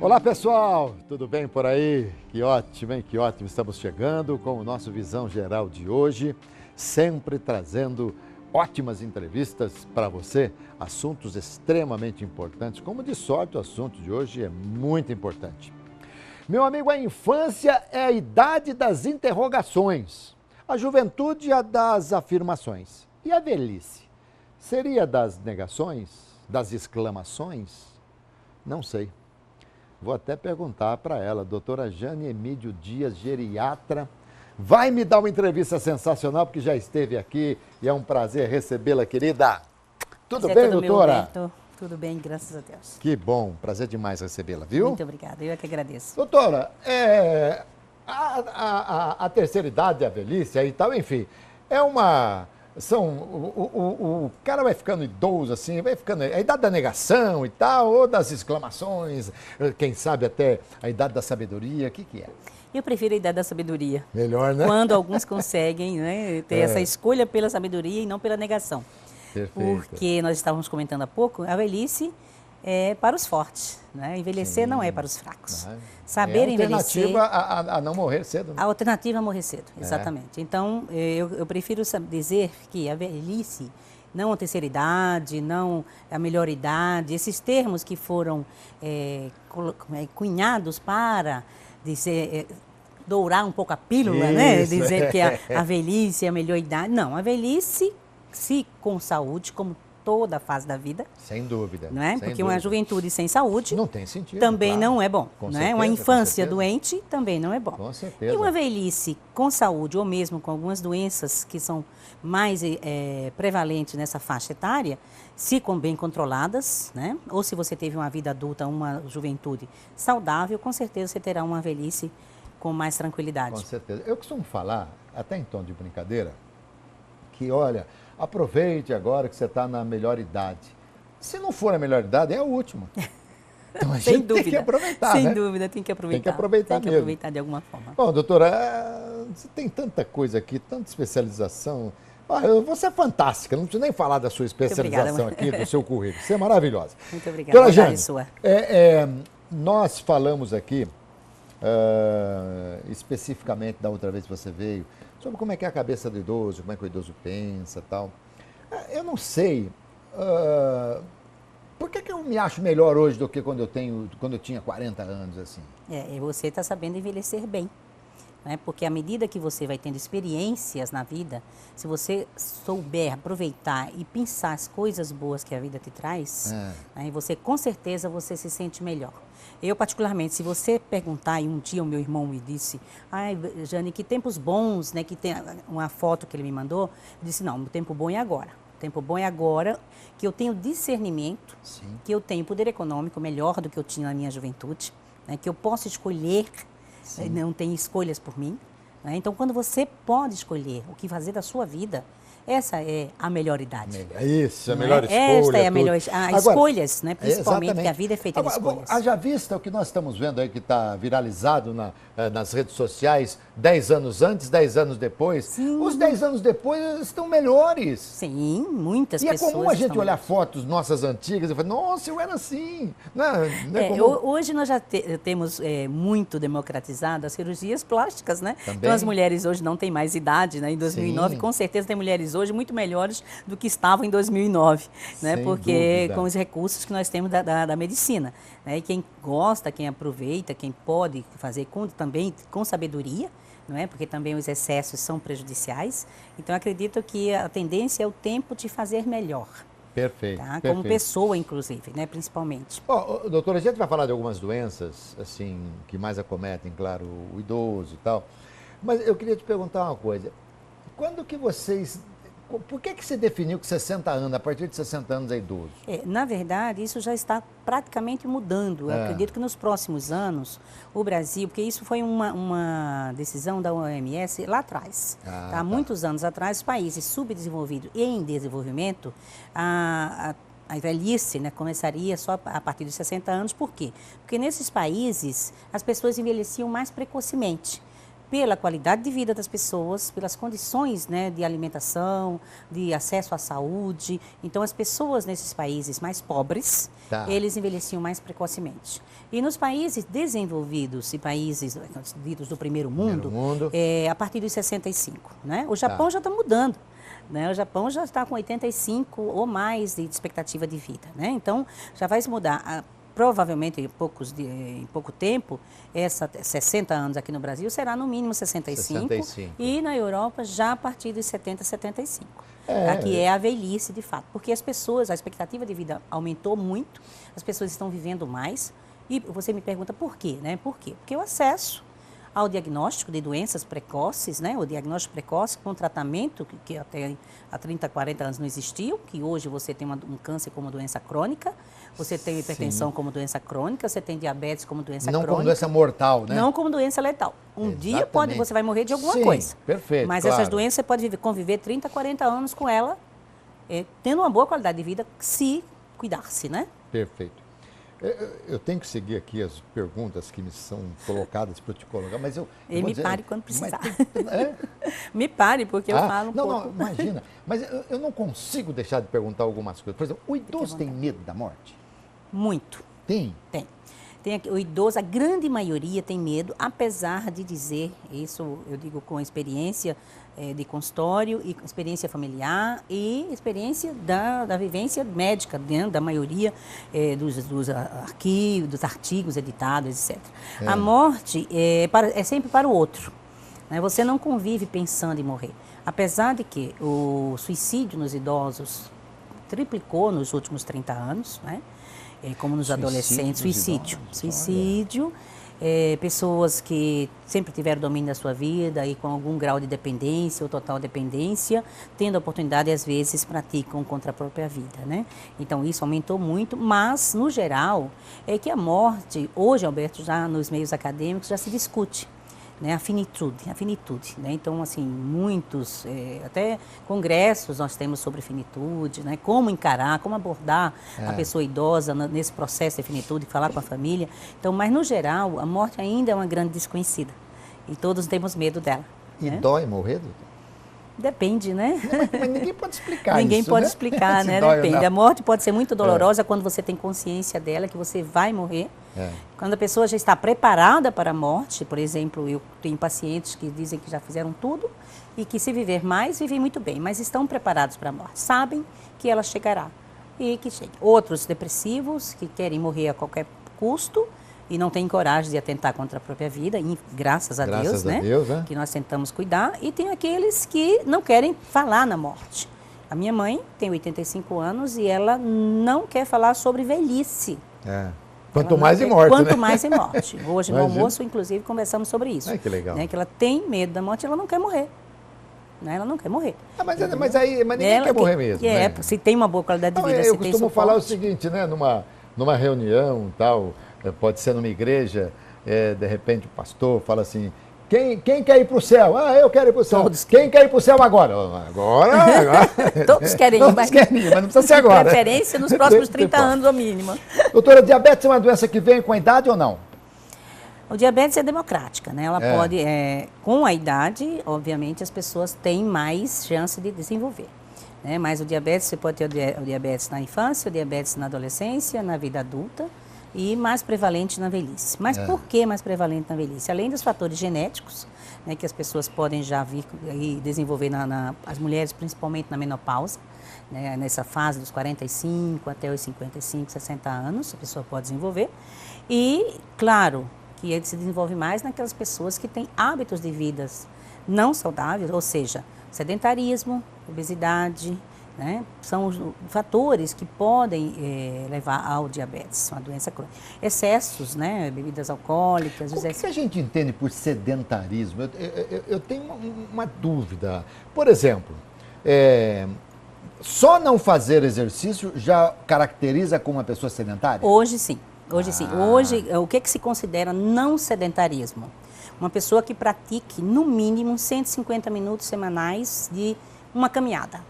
Olá pessoal, tudo bem por aí? Que ótimo, hein? Que ótimo, estamos chegando com o nosso Visão Geral de hoje, sempre trazendo ótimas entrevistas para você, assuntos extremamente importantes, como de sorte o assunto de hoje é muito importante. Meu amigo, a infância é a idade das interrogações, a juventude a das afirmações e a velhice seria das negações, das exclamações? Não sei. Vou até perguntar para ela, doutora Jane Emídio Dias, geriatra, vai me dar uma entrevista sensacional, porque já esteve aqui e é um prazer recebê-la, querida. Tudo bem, doutora? Tudo bem, graças a Deus. Que bom, prazer demais recebê-la, viu? Muito obrigada, eu é que agradeço. Doutora, a terceira idade, a velhice e tal, enfim, é uma... o cara vai ficando idoso assim, vai ficando a idade da negação e tal, ou das exclamações, quem sabe até a idade da sabedoria, o que é? Eu prefiro a idade da sabedoria. Melhor, né? Quando alguns conseguem, né, ter essa escolha pela sabedoria e não pela negação. Perfeito. Porque nós estávamos comentando há pouco, a velhice é para os fortes, né? Envelhecer não é para os fracos. Saber envelhecer... É a alternativa a não morrer cedo. Né? A alternativa a morrer cedo, exatamente. Então, eu prefiro dizer que a velhice, não a terceira idade, não a melhor idade, esses termos que foram cunhados para dizer, dourar um pouco a pílula, né? Dizer que a velhice é a melhor idade. Não, a velhice, se com saúde, como toda a fase da vida. Sem dúvida. Não é? Porque uma juventude sem saúde não tem sentido, também claro. não é bom. Com não certeza, é? Uma infância doente também não é bom. Com certeza. E uma velhice com saúde ou mesmo com algumas doenças que são mais prevalentes nessa faixa etária, se bem controladas, né? Ou se você teve uma vida adulta, uma juventude saudável, com certeza você terá uma velhice com mais tranquilidade. Com certeza. Eu costumo falar, até em tom de brincadeira, que olha, aproveite agora que você está na melhor idade. Se não for a melhor idade, é a última. Então a gente tem que aproveitar, Sem né? dúvida, tem que aproveitar. Tem que aproveitar mesmo. Tem que aproveitar de alguma forma. Bom, doutora, você tem tanta coisa aqui, tanta especialização. Você é fantástica, não preciso nem falar da sua especialização aqui, do seu currículo. Você é maravilhosa. Muito obrigada. Doutora Jane, sua. Nós falamos aqui, especificamente da outra vez que você veio, sobre como é que é a cabeça do idoso, como é que o idoso pensa e tal. Eu não sei, por que eu me acho melhor hoje do que quando eu tinha 40 anos, assim? E você está sabendo envelhecer bem, né? Porque à medida que você vai tendo experiências na vida, se você souber aproveitar e pensar as coisas boas que a vida te traz, né, você com certeza você se sente melhor. Eu, particularmente, se você perguntar, e um dia o meu irmão me disse, ai, Jane, que tempos bons, né, que tem uma foto que ele me mandou, eu disse, não, o tempo bom é agora. O tempo bom é agora, que eu tenho discernimento, que eu tenho poder econômico melhor do que eu tinha na minha juventude, né, que eu posso escolher, não tem escolhas por mim. Né? Então, quando você pode escolher o que fazer da sua vida, essa é a melhor idade. Isso, a melhor escolha. Esta é a melhor escolhas, né? Principalmente, que a vida é feita de escolhas. Haja vista o que nós estamos vendo aí que está viralizado nas redes sociais, 10 anos antes, 10 anos depois. Sim. Os 10 anos depois estão melhores. Sim, muitas pessoas. E é comum a gente olhar fotos nossas antigas e falar, nossa, eu era assim. Hoje nós já temos muito democratizado as cirurgias plásticas, né? Também. Então as mulheres hoje não têm mais idade, né? Em 2009, Sim. com certeza tem mulheres hoje muito melhores do que estavam em 2009, né? Sem Porque dúvida. com os recursos que nós temos da medicina, né? E quem gosta, quem aproveita, quem pode fazer também com sabedoria, não é? Porque também os excessos são prejudiciais. Então acredito que a tendência é o tempo te fazer melhor. Perfeito. Tá? Perfeito. Como pessoa, inclusive, né? Principalmente. Doutora, a gente vai falar de algumas doenças, assim, que mais acometem, claro, o idoso e tal. Mas eu queria te perguntar uma coisa. Quando que vocês... Por que você definiu que 60 anos, a partir de 60 anos é idoso? Na verdade, isso já está praticamente mudando. Eu acredito que nos próximos anos, o Brasil, porque isso foi uma decisão da OMS lá atrás. Há muitos anos atrás, os países subdesenvolvidos e em desenvolvimento, a velhice, né, começaria só a partir de 60 anos. Por quê? Porque nesses países, as pessoas envelheciam mais precocemente. pela qualidade de vida das pessoas, pelas condições, né, de alimentação, de acesso à saúde. Então, as pessoas nesses países mais pobres, eles envelheciam mais precocemente. E nos países desenvolvidos e países ditos do primeiro mundo, a partir dos 65. Né? O Japão já está mudando. Né? O Japão já está com 85 ou mais de expectativa de vida. Né? Então, já vai se mudar. Provavelmente, em pouco tempo, 60 anos aqui no Brasil, será no mínimo 65. E na Europa, já a partir dos 70, 75. Aqui é a velhice, de fato. Porque as pessoas, a expectativa de vida aumentou muito, as pessoas estão vivendo mais. E você me pergunta por quê, né? Por quê? Porque o acesso ao diagnóstico de doenças precoces, né? O diagnóstico precoce com tratamento, que até há 30, 40 anos não existiu, que hoje você tem um câncer como doença crônica, você tem hipertensão como doença crônica, você tem diabetes como doença crônica. Não como doença mortal, né? Não como doença letal. Um dia você vai morrer de alguma coisa. Perfeito, mas essas doenças você pode conviver 30, 40 anos com ela, tendo uma boa qualidade de vida, se cuidar-se, né? Perfeito. Eu tenho que seguir aqui as perguntas que me são colocadas para eu te colocar, mas me pare quando precisar. Me pare, porque eu falo pouco. Não, imagina. Mas eu não consigo deixar de perguntar algumas coisas. Por exemplo, o idoso tem medo da morte? Muito. Tem? Tem. O idoso, a grande maioria tem medo, apesar de dizer, isso eu digo com experiência de consultório, e experiência familiar e experiência da vivência médica, dentro da maioria dos arquivos, dos artigos editados, etc. A morte é sempre para o outro. Né? Você não convive pensando em morrer. Apesar de que o suicídio nos idosos triplicou nos últimos 30 anos, né? Como nos adolescentes, suicídio, pessoas que sempre tiveram domínio da sua vida e com algum grau de dependência ou total dependência, tendo a oportunidade, às vezes, praticam contra a própria vida, né? Então, isso aumentou muito, mas, no geral, é que a morte, hoje, Alberto, já nos meios acadêmicos, já se discute. Né, a finitude, né? Então, assim, muitos, até congressos nós temos sobre finitude, né? Como encarar, como abordar a pessoa idosa nesse processo de finitude, falar com a família. Então, mas no geral, a morte ainda é uma grande desconhecida e todos temos medo dela. E né? dói morrer, doutor? Depende, né? Mas ninguém pode explicar Ninguém isso, pode né? explicar, né? Depende. A morte pode ser muito dolorosa quando você tem consciência dela, que você vai morrer. Quando a pessoa já está preparada para a morte, por exemplo, eu tenho pacientes que dizem que já fizeram tudo e que se viver mais, vivem muito bem, mas estão preparados para a morte, sabem que ela chegará e que chegue. Outros depressivos que querem morrer a qualquer custo e não têm coragem de atentar contra a própria vida, e graças a Deus, né? Que nós tentamos cuidar. E tem aqueles que não querem falar na morte. A minha mãe tem 85 anos e ela não quer falar sobre velhice. Quanto mais em morte, Quanto mais em morte. Hoje, no almoço, inclusive, conversamos sobre isso. Ai, que legal. Né? Que ela tem medo da morte, ela não quer morrer. Né? Ela não quer morrer. Mas ninguém quer morrer mesmo. Né? Se tem uma boa qualidade de vida, eu costumo falar o seguinte, né? Numa reunião, tal, pode ser numa igreja, de repente o pastor fala assim, quem quer ir para o céu? Eu quero ir para o céu. Quem quer ir para o céu agora? Agora. Todos querem ir, mas não precisa ser agora. Preferência nos próximos 30 anos, ao mínimo. Doutora, diabetes é uma doença que vem com a idade ou não? O diabetes é democrática, né? Ela pode, com a idade, obviamente, as pessoas têm mais chance de desenvolver. Né? Mas o diabetes, você pode ter o diabetes na infância, o diabetes na adolescência, na vida adulta e mais prevalente na velhice. Mas por que mais prevalente na velhice? Além dos fatores genéticos, né, que as pessoas podem já vir e desenvolver, as mulheres principalmente na menopausa, né, nessa fase dos 45 até os 55, 60 anos, a pessoa pode desenvolver. E, claro, que ele se desenvolve mais naquelas pessoas que têm hábitos de vidas não saudáveis, ou seja, sedentarismo, obesidade, né? São os fatores que podem levar ao diabetes, uma doença crônica. Excessos, né? Bebidas alcoólicas. O que a gente entende por sedentarismo? Eu tenho uma dúvida. Por exemplo, só não fazer exercício já caracteriza como uma pessoa sedentária? Hoje sim. Hoje sim. Hoje, o que se considera não sedentarismo? Uma pessoa que pratique, no mínimo, 150 minutos semanais de uma caminhada,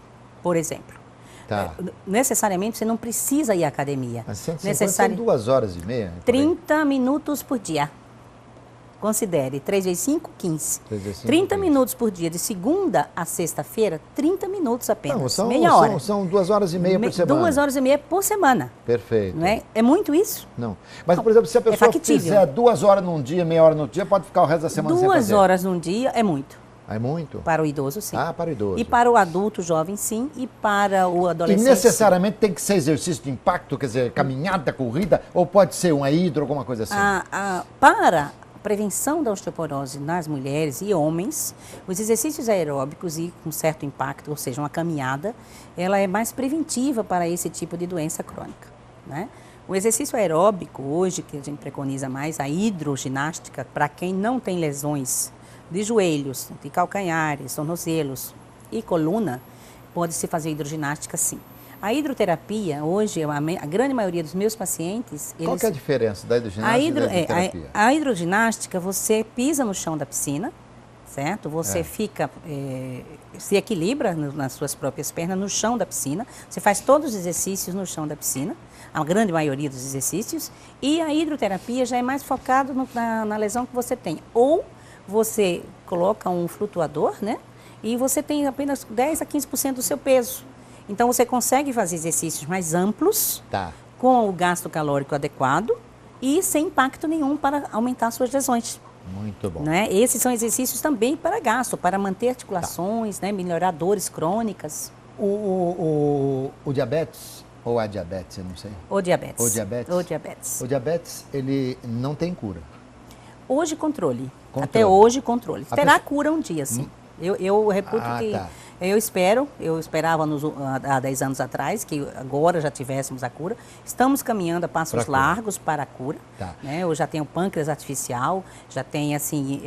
por exemplo. Necessariamente, você não precisa ir à academia. Mas 150 são 2 horas e meia? 30 minutos por dia. Considere 3 vezes 5, 15. 3 vezes 5, 30 15. minutos por dia, de segunda a sexta-feira, 30 minutos apenas, Não, meia hora. São 2 horas e meia por semana. 2 horas e meia por semana. Perfeito. Não é? É muito isso? Não. Mas, por exemplo, se a pessoa factível. fizer 2 horas num dia, meia hora no dia, pode ficar o resto da semana sem fazer. 2 horas num dia é muito. É muito? Para o idoso, sim. Ah, para o idoso. E para o adulto jovem, sim. E para o adolescente, E necessariamente tem que ser exercício de impacto, quer dizer, caminhada, corrida, ou pode ser uma hidro, alguma coisa assim? Para a prevenção da osteoporose nas mulheres e homens, os exercícios aeróbicos e com certo impacto, ou seja, uma caminhada, ela é mais preventiva para esse tipo de doença crônica, né? O exercício aeróbico, hoje, que a gente preconiza mais, a hidroginástica, para quem não tem lesões de joelhos, de calcanhares, tornozelos e coluna, pode-se fazer hidroginástica sim. A hidroterapia, hoje, a grande maioria dos meus pacientes... Qual que é a diferença da hidroginástica e da hidroterapia? A hidroginástica, você pisa no chão da piscina, certo? Você fica, se equilibra nas suas próprias pernas no chão da piscina. Você faz todos os exercícios no chão da piscina, a grande maioria dos exercícios. E a hidroterapia já é mais focada na lesão que você tem. Ou você coloca um flutuador, né? E você tem apenas 10 a 15% do seu peso. Então, você consegue fazer exercícios mais amplos, com o gasto calórico adequado e sem impacto nenhum para aumentar suas lesões. Muito bom. Né? Esses são exercícios também para gasto, para manter articulações, né? Melhorar dores crônicas. O diabetes, ou a diabetes, eu não sei. O diabetes. O diabetes. O diabetes. O diabetes, ele não tem cura. Hoje, controle. Até hoje, controle. Terá cura um dia, sim. Eu reputo que... Eu esperava há 10 anos atrás, que agora já tivéssemos a cura. Estamos caminhando a passos largos para a cura. Né? Eu já tenho pâncreas artificial, já tem assim,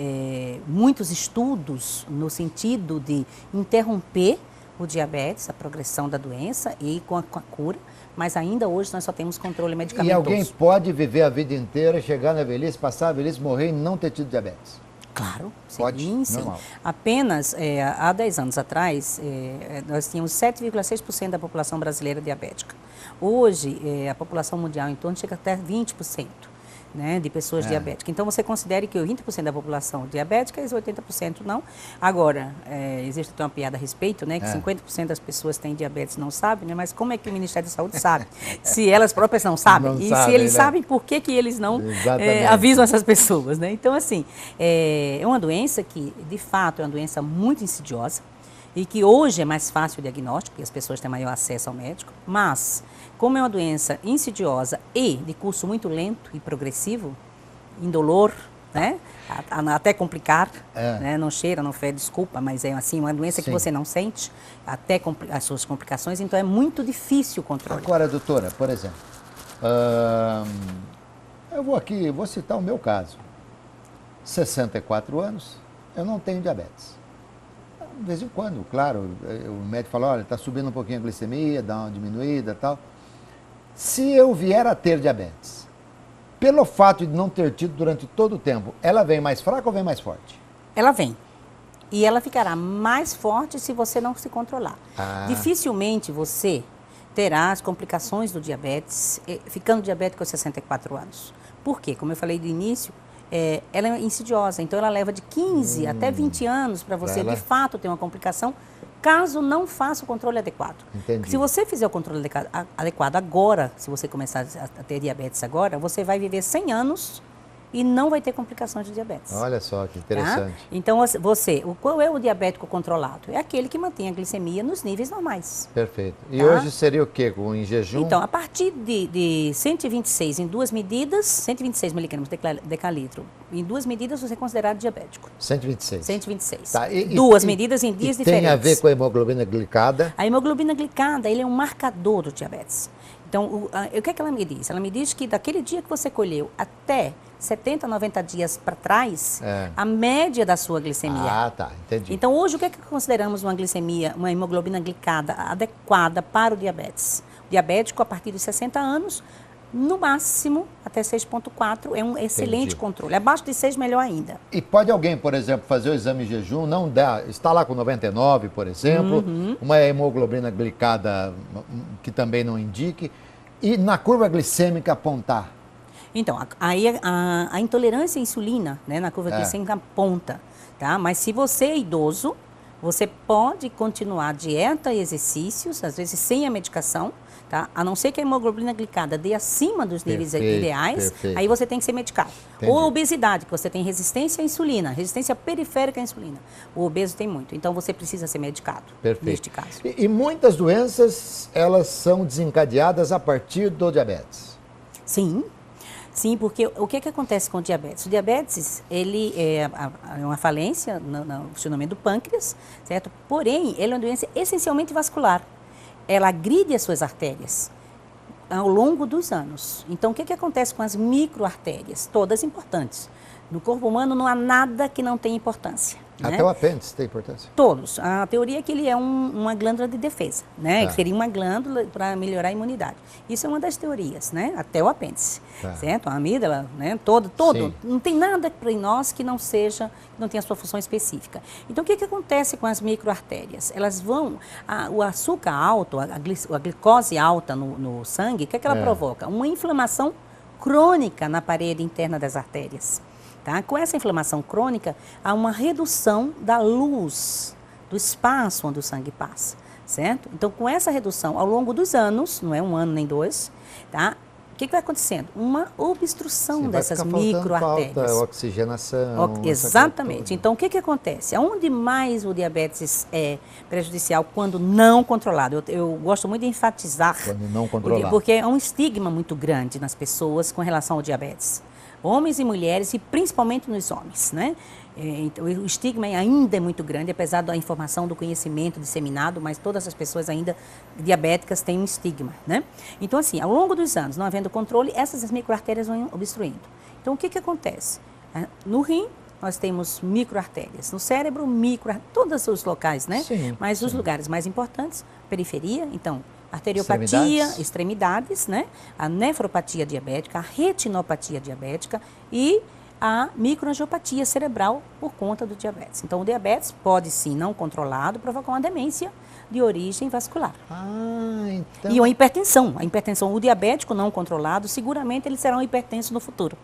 muitos estudos no sentido de interromper o diabetes, a progressão da doença e com a cura. Mas ainda hoje nós só temos controle medicamentoso. E alguém pode viver a vida inteira, chegar na velhice, passar a velhice, morrer e não ter tido diabetes? Claro, pode, sim. normal. Apenas há 10 anos atrás, nós tínhamos 7,6% da população brasileira diabética. Hoje, a população mundial em torno chega até 20%. Né, de pessoas diabéticas. Então, você considere que 20% da população diabética e 80% não. Agora, existe uma piada a respeito, né, que 50% das pessoas têm diabetes e não sabem, né, mas como é que o Ministério da Saúde sabe? Se elas próprias não sabem. Não e sabem, se eles né? sabem, por que eles não avisam essas pessoas? Né? Então, assim, é uma doença que, de fato, é uma doença muito insidiosa e que hoje é mais fácil o diagnóstico, porque as pessoas têm maior acesso ao médico, mas como é uma doença insidiosa e de curso muito lento e progressivo, indolor, né? Até complicar, né? Não cheira, não fede, desculpa, mas é assim, uma doença que você não sente, até as suas complicações, então é muito difícil o controle. Agora, doutora, por exemplo, eu vou citar o meu caso. 64 anos, eu não tenho diabetes. De vez em quando, claro, o médico fala, olha, está subindo um pouquinho a glicemia, dá uma diminuída e tal. Se eu vier a ter diabetes, pelo fato de não ter tido durante todo o tempo, ela vem mais fraca ou vem mais forte? Ela vem. E ela ficará mais forte se você não se controlar. Dificilmente você terá as complicações do diabetes, ficando diabético aos 64 anos. Por quê? Como eu falei do início, ela é insidiosa, então ela leva de 15 até 20 anos para você, de fato, ter uma complicação, caso não faça o controle adequado. Entendi. Se você fizer o controle adequado agora, se você começar a ter diabetes agora, você vai viver 100 anos e não vai ter complicações de diabetes. Olha só, que interessante. Então, qual é o diabético controlado? É aquele que mantém a glicemia nos níveis normais. Perfeito. E hoje seria o quê? Em jejum? Então, a partir de 126 em 2 medidas, 126 miligramas decalitro, em 2 medidas você é considerado diabético. 126? 126. Tá. Duas medidas em dias diferentes. Tem a ver com a hemoglobina glicada? A hemoglobina glicada, ele é um marcador do diabetes. Então, o que é que ela me diz? Ela me diz que daquele dia que você colheu até 70, 90 dias para trás, a média da sua glicemia. Entendi. Então, hoje, o que é que consideramos uma glicemia, uma hemoglobina glicada adequada para o diabetes? O diabético, a partir dos 60 anos, no máximo, até 6,4 é um excelente controle. Abaixo de 6, melhor ainda. E pode alguém, por exemplo, fazer o exame em jejum, não dá, está lá com 99, por exemplo, uma hemoglobina glicada que também não indique, e na curva glicêmica apontar? Então, aí a intolerância à insulina, né, na curva glicêmica aponta, tá? Mas se você é idoso, você pode continuar dieta e exercícios, às vezes sem a medicação, tá? A não ser que a hemoglobina glicada dê acima dos níveis ideais, aí você tem que ser medicado. Entendi. Ou a obesidade, que você tem resistência à insulina, resistência periférica à insulina. O obeso tem muito, então você precisa ser medicado, neste caso. E muitas doenças, elas são desencadeadas a partir do diabetes? Sim. Sim, porque o que acontece com o diabetes? O diabetes, ele é uma falência no funcionamento do pâncreas, certo? Porém, ele é uma doença essencialmente vascular. Ela agride as suas artérias ao longo dos anos. Então, o que acontece com as microartérias? Todas importantes. No corpo humano não há nada que não tenha importância. Até né? o apêndice tem importância? Todos. A teoria é que ele é uma glândula de defesa, né? Que seria uma glândula para melhorar a imunidade. Isso é uma das teorias, né? Até o apêndice, certo? A amígdala, né? Todo. Sim. Não tem nada para nós que não tenha sua função específica. Então, o que acontece com as microartérias? Elas vão, o açúcar alto, a glicose alta no sangue, o que ela provoca? Uma inflamação crônica na parede interna das artérias. Tá? Com essa inflamação crônica, há uma redução da luz, do espaço onde o sangue passa, certo? Então, com essa redução, ao longo dos anos, não é um ano nem dois, tá? O que vai acontecendo? Uma obstrução dessas microartérias. Falta oxigenação. Exatamente. Então, o que acontece? Onde mais o diabetes é prejudicial quando não controlado? Eu gosto muito de enfatizar. Quando não controlado. Porque é um estigma muito grande nas pessoas com relação ao diabetes. Homens e mulheres, e principalmente nos homens, né? Então, o estigma ainda é muito grande, apesar da informação, do conhecimento disseminado, mas todas as pessoas ainda diabéticas têm um estigma, né? Então, assim, ao longo dos anos, não havendo controle, essas microartérias vão obstruindo. Então, o que acontece? No rim, nós temos microartérias. No cérebro, todos os locais, né? Sim, mas os lugares mais importantes, periferia, então, arteriopatia, extremidades, né? A nefropatia diabética, a retinopatia diabética e a microangiopatia cerebral por conta do diabetes. Então, o diabetes pode, sim, não controlado, provocar uma demência de origem vascular. Então... E uma hipertensão. A hipertensão, o diabético não controlado, seguramente ele será um hipertenso no futuro.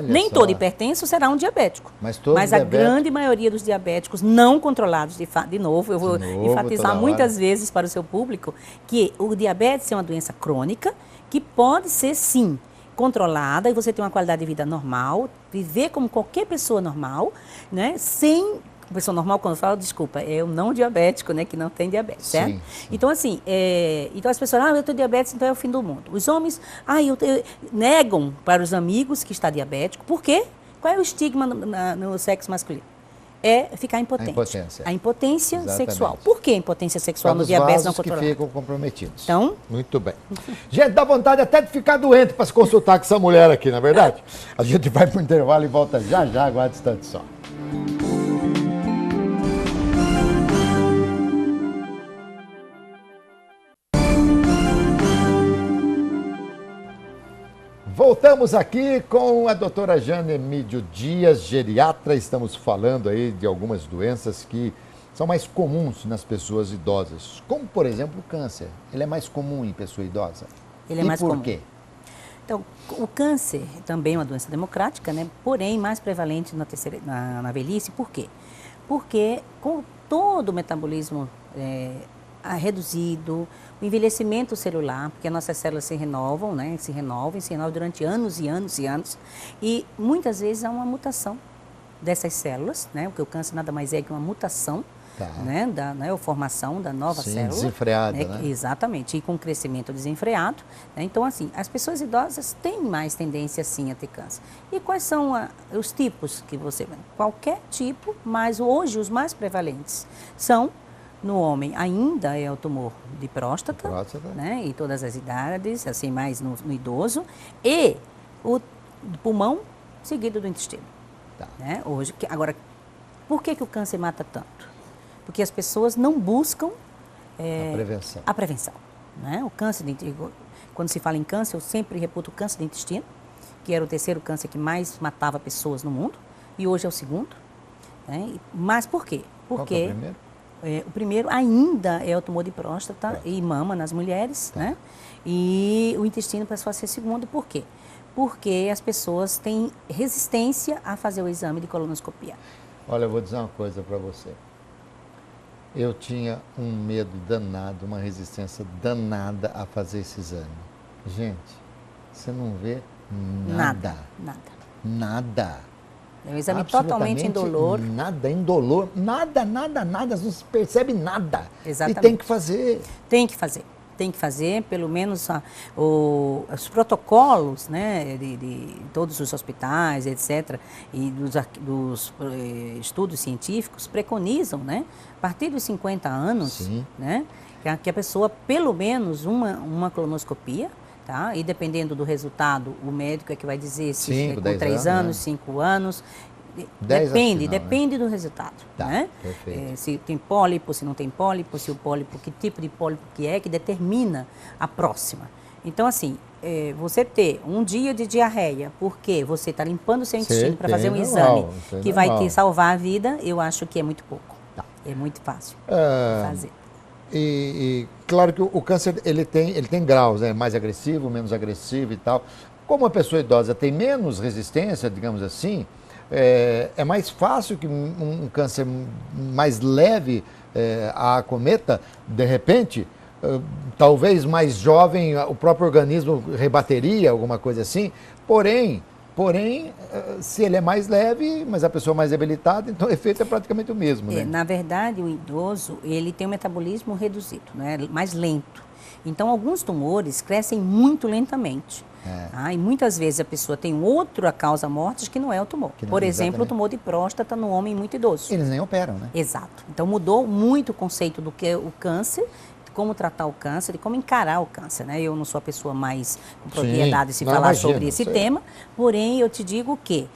Nem todo hipertenso será um diabético. Mas a grande maioria dos diabéticos não controlados, de novo, eu vou enfatizar muitas vezes para o seu público, que o diabetes é uma doença crônica que pode ser, sim, controlada e você ter uma qualidade de vida normal, viver como qualquer pessoa normal, né, sem... Pessoa normal, quando eu falo, desculpa, é o não diabético, né, que não tem diabetes, certo? Sim. Então, assim, então as pessoas, eu tenho diabetes, então é o fim do mundo. Os homens, negam para os amigos que está diabético. Por quê? Qual é o estigma no sexo masculino? É ficar impotente. A impotência sexual. Por que a impotência sexual no diabetes não controlado? Que ficam comprometidos. Então... Muito bem. Gente, dá vontade até de ficar doente para se consultar com essa mulher aqui, não é verdade? A gente vai para o intervalo e volta já, aguarde um instante só. Voltamos aqui com a doutora Jane Emídio Dias, geriatra. Estamos falando aí de algumas doenças que são mais comuns nas pessoas idosas, como, por exemplo, o câncer. Ele é mais comum em pessoa idosa? Ele é mais comum. Por quê? Então, o câncer também é uma doença democrática, né? Porém, mais prevalente na velhice. Por quê? Porque com todo o metabolismo reduzido, o envelhecimento celular, porque as nossas células se renovam, né? Se renovam durante anos e anos e anos. E muitas vezes há uma mutação dessas células, né? Porque o câncer nada mais é que uma mutação, né? A formação da nova célula. Desenfreada, né? Exatamente, e com crescimento desenfreado. Né? Então, assim, as pessoas idosas têm mais tendência, sim, a ter câncer. E quais são os tipos que você vê? Qualquer tipo, mas hoje os mais prevalentes são... No homem ainda é o tumor de próstata, né, em todas as idades, assim mais no idoso, e o pulmão seguido do intestino. Né? Hoje, agora, por que o câncer mata tanto? Porque as pessoas não buscam a prevenção. Né? O câncer de intestino, quando se fala em câncer, eu sempre reputo o câncer de intestino, que era o terceiro câncer que mais matava pessoas no mundo, e hoje é o segundo. Né? Mas por quê? Qual que é o primeiro? O primeiro ainda é o tumor de próstata e mama nas mulheres, né? E o intestino passou a ser segundo, por quê? porque as pessoas têm resistência a fazer o exame de colonoscopia. Olha, eu vou dizer uma coisa para você. Eu tinha um medo danado, uma resistência danada a fazer esse exame. Gente, você não vê nada. Nada. É um exame totalmente indolor. Nada, indolor. Nada, não se percebe nada. Exatamente. E tem que fazer. Tem que fazer. Tem que fazer, pelo menos os protocolos, né, de todos os hospitais, etc., e dos estudos científicos preconizam, né, a partir dos 50 anos, Sim. né, que a pessoa, pelo menos uma colonoscopia, tá? E dependendo do resultado, o médico é que vai dizer se com 3 anos, 5 anos. Depende do resultado. Tá, né? Se tem pólipo, se não tem pólipo, se o pólipo, que tipo de pólipo que determina a próxima. Então, assim, você ter um dia de diarreia, porque você está limpando o seu intestino para fazer um exame que vai te salvar a vida, eu acho que é muito pouco. Tá. É muito fácil fazer. E claro que o câncer ele tem graus, né? Mais agressivo, menos agressivo e tal. Como a pessoa idosa tem menos resistência, digamos assim, é mais fácil que um câncer mais leve a acometa, de repente, talvez mais jovem, o próprio organismo rebateria, alguma coisa assim, porém, se ele é mais leve, mas a pessoa mais debilitada, então o efeito é praticamente o mesmo, né? Na verdade, o idoso, ele tem um metabolismo reduzido, né? Mais lento. Então, alguns tumores crescem muito lentamente. E muitas vezes a pessoa tem outra causa morte que não é o tumor. Por exemplo, o tumor de próstata no homem muito idoso. Eles nem operam, né? Exato. Então, mudou muito o conceito do que é o câncer, de como tratar o câncer, de como encarar o câncer, né? Eu não sou a pessoa mais com propriedade de se falar sobre esse tema, porém, eu te digo que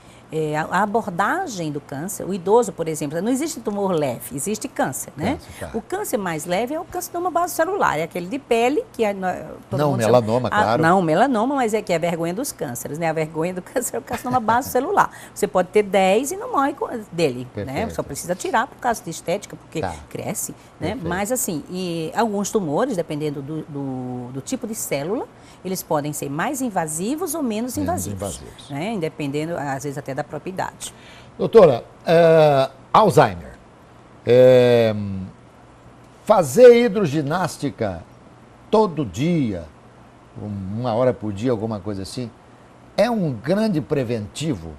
a abordagem do câncer, o idoso, por exemplo, não existe tumor leve, existe câncer, né? O câncer mais leve é o câncer base celular, é aquele de pele, que não, melanoma, claro. Não, melanoma, mas é que é a vergonha dos cânceres, né? A vergonha do câncer é o carcinoma base celular. Você pode ter 10 e não morre dele, né? Só precisa tirar por causa de estética, porque cresce, né? Perfeito. Mas assim, e alguns tumores, dependendo do tipo de célula, eles podem ser mais invasivos ou menos invasivos. Né? Independendo, às vezes, até da própria idade. Doutora, Alzheimer. Fazer hidroginástica todo dia, 1 hora por dia, alguma coisa assim, é um grande preventivo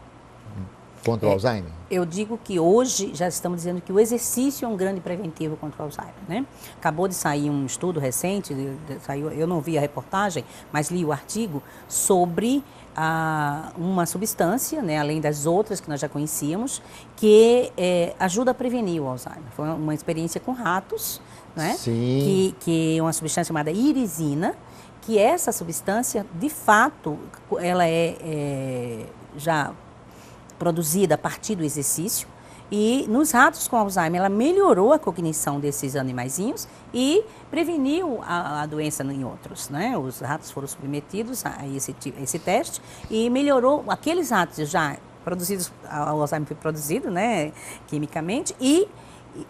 contra o Alzheimer? Eu digo que hoje já estamos dizendo que o exercício é um grande preventivo contra o Alzheimer, né? Acabou de sair um estudo recente, eu não vi a reportagem, mas li o artigo sobre uma substância, né, além das outras que nós já conhecíamos, que ajuda a prevenir o Alzheimer. Foi uma experiência com ratos, né? Sim. Que é uma substância chamada irisina, que essa substância, de fato, ela já produzida a partir do exercício, e nos ratos com Alzheimer ela melhorou a cognição desses animaizinhos e preveniu a doença em outros, né? Os ratos foram submetidos a esse teste e melhorou aqueles ratos já produzidos, o Alzheimer foi produzido, né, quimicamente, e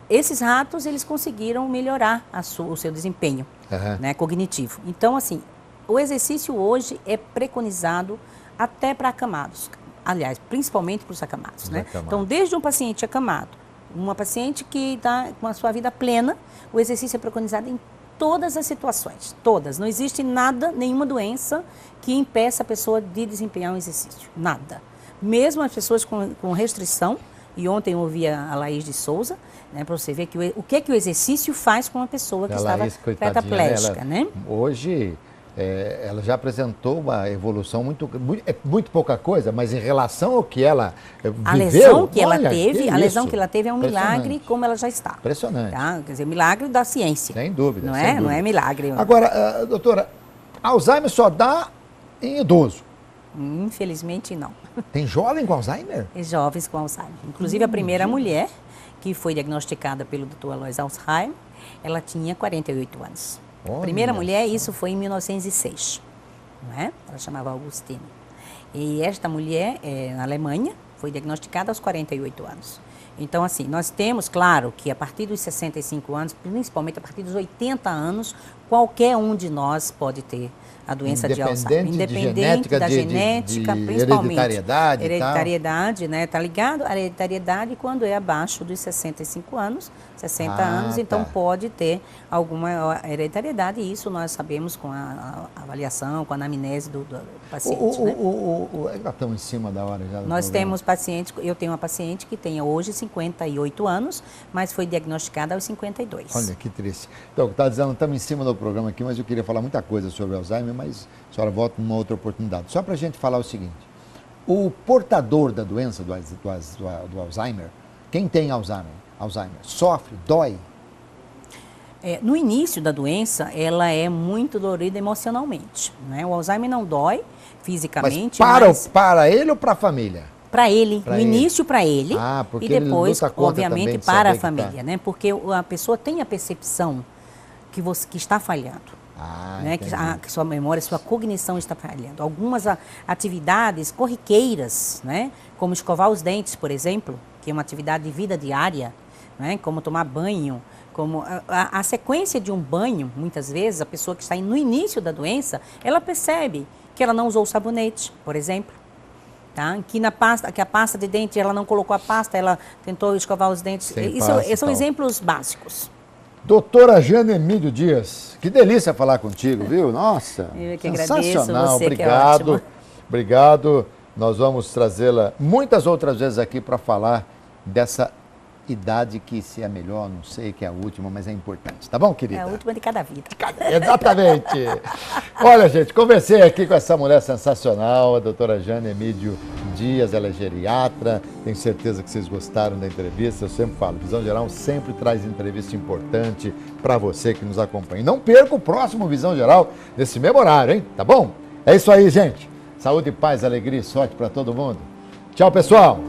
esses ratos eles conseguiram melhorar o seu desempenho, né, cognitivo. Então, assim, o exercício hoje é preconizado até para acamados. Aliás, principalmente para os acamados, né? Então, desde um paciente acamado, uma paciente que está com a sua vida plena, o exercício é preconizado em todas as situações, todas. Não existe nada, nenhuma doença que impeça a pessoa de desempenhar um exercício, nada. Mesmo as pessoas com restrição, e ontem eu ouvi a Laís de Souza, né, para você ver o que o exercício faz com uma pessoa que estava tetraplégica, né? Hoje... ela já apresentou uma evolução muito pouca coisa, mas em relação ao que ela viveu... A lesão que ela teve é um milagre como ela já está. Impressionante. Tá? Quer dizer, milagre da ciência. Sem dúvida. Não é milagre. Agora, doutora, Alzheimer só dá em idoso? Infelizmente, não. Tem jovem com Alzheimer? Tem jovens com Alzheimer. Inclusive, a primeira mulher que foi diagnosticada pelo Dr. Alois Alzheimer, ela tinha 48 anos. A primeira mulher, isso foi em 1906, não é? Ela chamava Augustine. E esta mulher, na Alemanha, foi diagnosticada aos 48 anos. Então, assim, nós temos, claro, que a partir dos 65 anos, principalmente a partir dos 80 anos, qualquer um de nós pode ter a doença de Alzheimer. Independente da genética, principalmente. Hereditariedade. Hereditariedade, né? Tá ligado? A hereditariedade quando é abaixo dos 65 anos, 60 anos, então pode ter alguma hereditariedade, e isso nós sabemos com a avaliação, com a anamnese do paciente. Já estamos em cima da hora já. Nós temos pacientes, eu tenho uma paciente que tem hoje 58 anos, mas foi diagnosticada aos 52. Olha, que triste. Então, está dizendo, estamos em cima do programa aqui, mas eu queria falar muita coisa sobre Alzheimer, mas a senhora volta numa outra oportunidade. Só para a gente falar o seguinte, o portador da doença do Alzheimer, quem tem Alzheimer, sofre, dói? No início da doença, ela é muito dolorida emocionalmente, né? O Alzheimer não dói fisicamente, mas para ele ou para a família? Para ele, no início para ele, porque e depois, obviamente, para a família, tá. né? Porque a pessoa tem a percepção que está falhando. Né, que sua memória, sua cognição está falhando. Algumas atividades corriqueiras, né, como escovar os dentes, por exemplo, que é uma atividade de vida diária, né, como tomar banho, como a sequência de um banho, muitas vezes, a pessoa que está no início da doença, ela percebe que ela não usou o sabonete, por exemplo. Tá? Que a pasta de dente, ela não colocou a pasta, ela tentou escovar os dentes. Isso são exemplos básicos. Doutora Jane Emílio Dias, que delícia falar contigo, viu? Nossa, eu que sensacional, agradeço, você obrigado, que é ótimo. Obrigado. Nós vamos trazê-la muitas outras vezes aqui para falar dessa idade que, se é melhor, não sei, que é a última, mas é importante. Tá bom, querida? É a última de cada vida. Exatamente. Olha, gente, conversei aqui com essa mulher sensacional, a doutora Jane Emílio Dias, ela é geriatra, tenho certeza que vocês gostaram da entrevista. Eu sempre falo, Visão Geral sempre traz entrevista importante para você que nos acompanha. Não perca o próximo Visão Geral nesse mesmo horário, hein? Tá bom? É isso aí, gente. Saúde, paz, alegria e sorte para todo mundo. Tchau, pessoal.